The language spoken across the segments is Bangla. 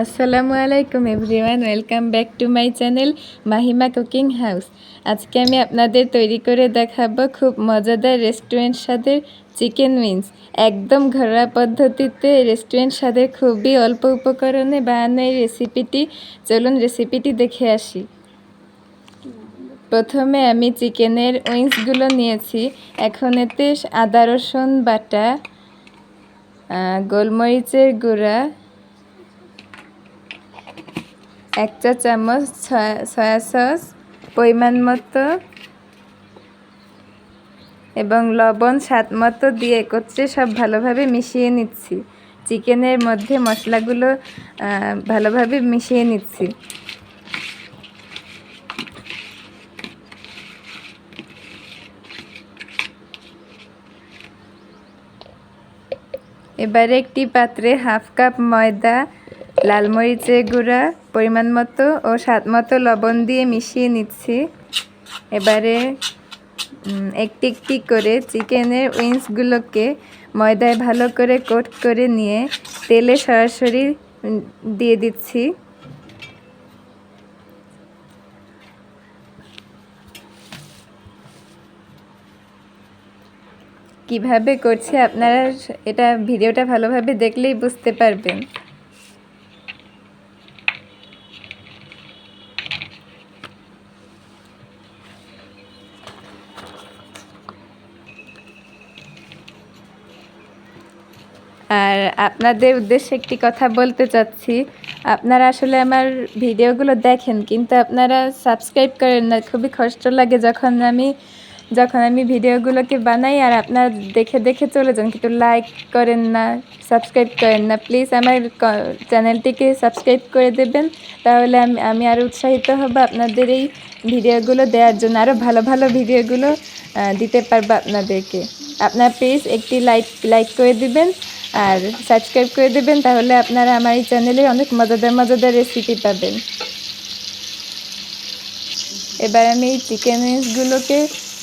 আসসালামু আলাইকুম everyone, welcome back to my channel Mahima cooking house. আজকে আমি আপনাদের তৈরি করে দেখাবো খুব মজাদার রেস্টুরেন্ট স্বাদের চিকেন উইংস। একদম ঘরোয়া পদ্ধতিতে রেস্টুরেন্ট স্বাদের খুবই অল্প উপকরণে বানানো এই রেসিপিটি। চলুন রেসিপিটি দেখে আসি। প্রথমে আমি চিকেনের উইংসগুলো নিয়েছি। এখন এতে আদা রসুন বাটা, গোলমরিচের গুঁড়া, 1 চা চামচ সয়া সস পরিমাণ মতো এবং লবণ স্বাদ মতো দিয়ে একত্রে সব ভালোভাবে মিশিয়ে নিচ্ছি। চিকেনের মধ্যে মশলাগুলো ভালোভাবে মিশিয়ে নিচ্ছি। এবারে একটি পাত্রে 1/2 কাপ ময়দা, লাল মরিচের গুঁড়া পরিমাণ মতো ও স্বাদ মতো লবণ দিয়ে মিশিয়ে নিচ্ছি। এবারে একটি একটি করে চিকেনের উইংসগুলোকে ময়দায় ভালো করে কোট করে নিয়ে তেলে সরাসরি দিয়ে দিচ্ছি। কিভাবে করছি আপনারা এটা ভিডিওটা ভালোভাবে দেখলেই বুঝতে পারবেন। আর আপনাদের উদ্দেশ্যে একটি কথা বলতে চাচ্ছি, আপনারা আসলে আমার ভিডিওগুলো দেখেন কিন্তু আপনারা সাবস্ক্রাইব করেন না। খুবই কষ্ট লাগে যখন আমি ভিডিওগুলোকে বানাই আর আপনারা দেখে দেখে চলে যান, কিন্তু লাইক করেন না, সাবস্ক্রাইব করেন না। প্লিজ আমার চ্যানেলটিকে সাবস্ক্রাইব করে দেবেন, তাহলে আমি আরও উৎসাহিত হব আপনাদের এই ভিডিওগুলো দেওয়ার জন্য। আরও ভালো ভালো ভিডিওগুলো দিতে পারবো আপনাদেরকে। আপনার প্লিজ একটি লাইক করে দিবেন আর সাবস্ক্রাইব করে দেবেন, তাহলে আপনারা আমার এই চ্যানেলে অনেক মজাদার মজাদার রেসিপি পাবেন। এবার আমি এই চিকেন উইংসগুলোকে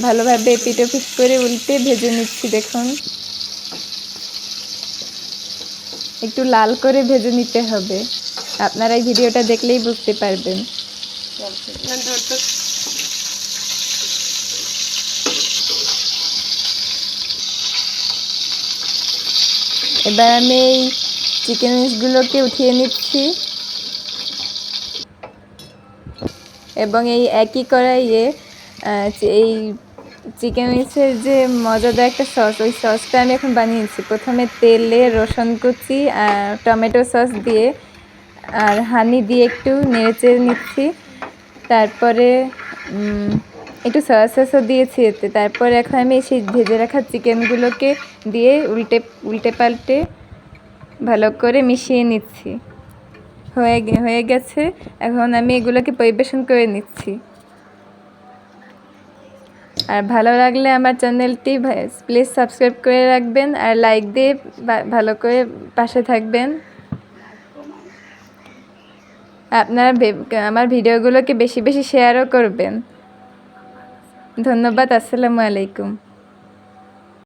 ভালোভাবে এপিট ওপিট করে উল্টে ভেজে নিচ্ছি। দেখুন, একটু লাল করে ভেজে নিতে হবে। আপনারা এই ভিডিওটা দেখলেই বুঝতে পারবেন। এবার আমি এই চিকেন উইংসগুলোকে উঠিয়ে নিচ্ছি এবং এই একই কড়াইয়ে এই চিকেন উইংসের যে মজাদার একটা সস, ওই সসটা আমি এখন বানিয়ে নিচ্ছি। প্রথমে তেলে রসুন কুচি আর টমেটো সস দিয়ে আর হানি দিয়ে একটু নেড়েচেড়ে নিচ্ছি। তারপরে একটু সয়া সসও দিয়েছি এতে। তারপরে এখন আমি সেই ভেজে রাখা চিকেনগুলোকে দিয়ে উল্টে পাল্টে ভালো করে মিশিয়ে নিচ্ছি। হয়ে গেছে। এখন আমি এগুলোকে পরিবেশন করে নিচ্ছি। আর ভালো লাগলে আমার চ্যানেলটি প্লিজ সাবস্ক্রাইব করে রাখবেন আর লাইক দিয়ে ভালো করে পাশে থাকবেন। আপনারা আমার ভিডিওগুলোকে বেশি বেশি শেয়ারও করবেন। ধন্যবাদ। আসসালামু আলাইকুম।